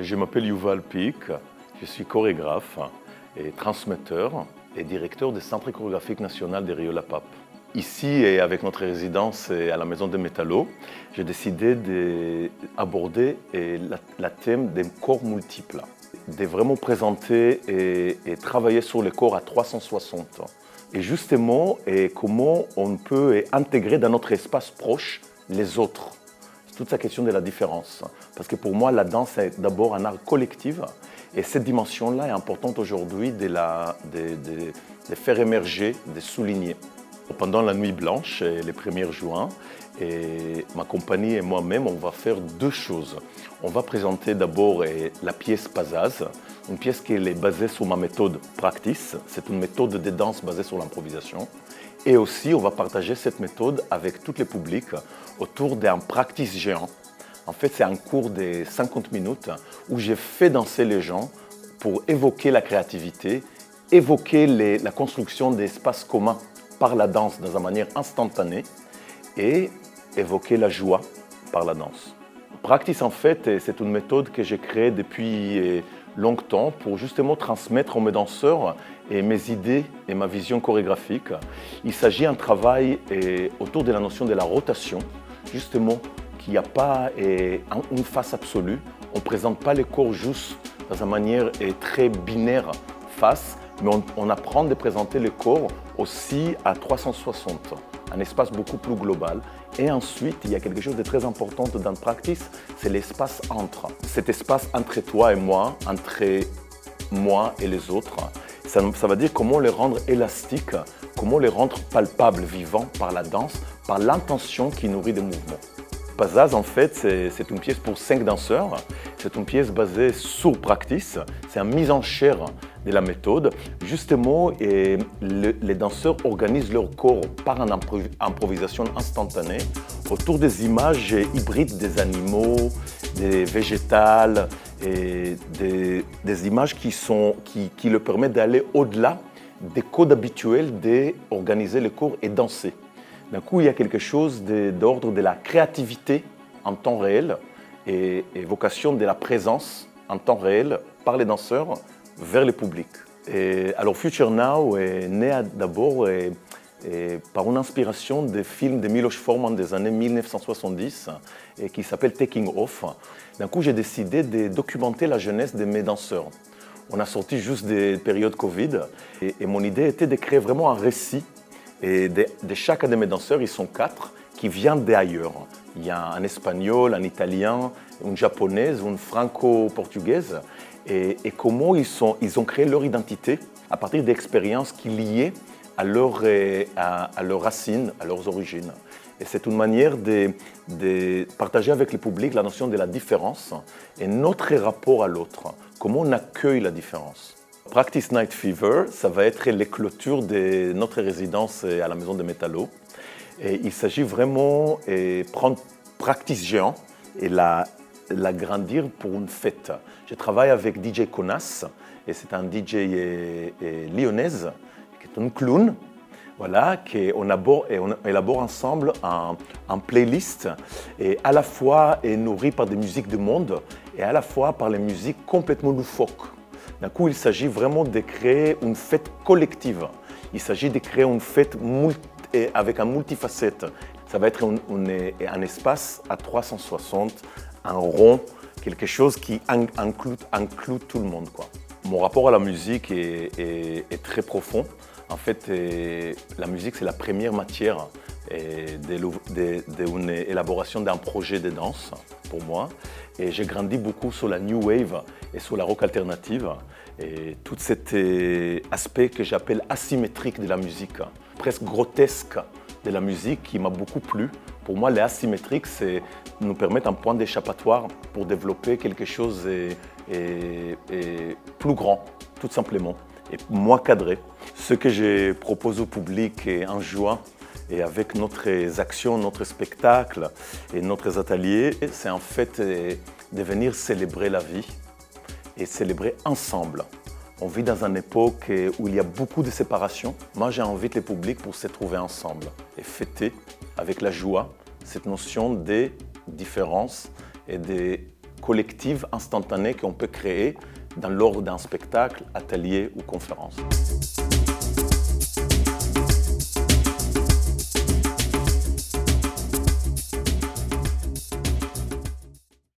Je m'appelle Yuval Pic, je suis chorégraphe et transmetteur et directeur du Centre chorégraphique national de Rieux-la-Pape. Ici, et avec notre résidence à la Maison des Métallos, j'ai décidé d'aborder le thème des corps multiples, de vraiment présenter et travailler sur les corps à 360. Et justement, comment on peut intégrer dans notre espace proche les autres. C'est toute la question de la différence. Parce que pour moi, la danse est d'abord un art collectif. Et cette dimension-là est importante aujourd'hui de faire émerger, de souligner. Pendant la nuit blanche, le 1er juin, ma compagnie et moi-même, on va faire deux choses. On va présenter d'abord la pièce Pazaz, une pièce qui est basée sur ma méthode Practice. C'est une méthode de danse basée sur l'improvisation. Et aussi, on va partager cette méthode avec tous les publics autour d'un practice géant. En fait, c'est un cours de 50 minutes où j'ai fait danser les gens pour évoquer la créativité, évoquer la construction d'espaces communs par la danse dans une manière instantanée et évoquer la joie par la danse. Practice, en fait, c'est une méthode que j'ai créée depuis longtemps pour justement transmettre à mes danseurs mes idées et ma vision chorégraphique. Il s'agit d'un travail autour de la notion de la rotation, justement, qu'il n'y a pas une face absolue. On ne présente pas les corps juste dans une manière très binaire face, mais on apprend de présenter le corps aussi à 360, un espace beaucoup plus global. Et ensuite, il y a quelque chose de très important dans le practice, c'est l'espace entre. Cet espace entre toi et moi, entre moi et les autres, ça va dire comment les rendre élastiques, comment les rendre palpables, vivants par la danse, par l'intention qui nourrit des mouvements. Pazaz, en fait, c'est une pièce pour 5 danseurs. C'est une pièce basée sur Practice. C'est une mise en chair de la méthode. Justement, les danseurs organisent leur corps par une improvisation instantanée autour des images hybrides des animaux, des végétales, et des images qui leur permettent d'aller au-delà des codes habituels d'organiser le corps et danser. D'un coup, il y a quelque chose d'ordre de la créativité en temps réel et évocation de la présence en temps réel par les danseurs vers le public. Alors Future Now est né d'abord par une inspiration des films de Miloš Forman des années 1970 qui s'appelle Taking Off. D'un coup, j'ai décidé de documenter la jeunesse de mes danseurs. On a sorti juste des périodes Covid et mon idée était de créer vraiment un récit. Et de chacun de mes danseurs, ils sont 4 qui viennent d'ailleurs. Il y a un espagnol, un italien, une japonaise, une franco-portugaise. Et comment ils ont créé leur identité à partir d'expériences qui liées à leurs racines, à leurs origines. Et c'est une manière de partager avec le public la notion de la différence et notre rapport à l'autre. Comment on accueille la différence. Practice Night Fever, ça va être les clôtures de notre résidence à la Maison des Métallos. Et il s'agit vraiment de prendre Practice géant et l'agrandir pour une fête. Je travaille avec DJ Konas, et c'est un DJ lyonnaise, qui est un clown, voilà, on élabore ensemble un playlist et à la fois est nourri par des musiques du monde et à la fois par les musiques complètement loufoques. D'un coup, il s'agit vraiment de créer une fête collective. Il s'agit de créer une fête avec un multifacette. Ça va être un espace à 360, un rond, quelque chose qui inclut tout le monde, quoi. Mon rapport à la musique est très profond. En fait, la musique, c'est la première matière d'une élaboration d'un projet de danse pour moi. Et j'ai grandi beaucoup sur la New Wave et sur la rock alternative. Et tout cet aspect que j'appelle asymétrique de la musique, presque grotesque de la musique qui m'a beaucoup plu. Pour moi, les asymétriques, c'est nous permettre un point d'échappatoire pour développer quelque chose et plus grand, tout simplement, et moins cadré. Ce que je propose au public en juin, et avec notre actions, notre spectacle et notre ateliers, c'est en fait de venir célébrer la vie et célébrer ensemble. On vit dans une époque où il y a beaucoup de séparations. Moi, j'invite le public pour se trouver ensemble et fêter avec la joie cette notion de différence et de collective, instantanée qu'on peut créer dans l'ordre d'un spectacle, atelier ou conférence.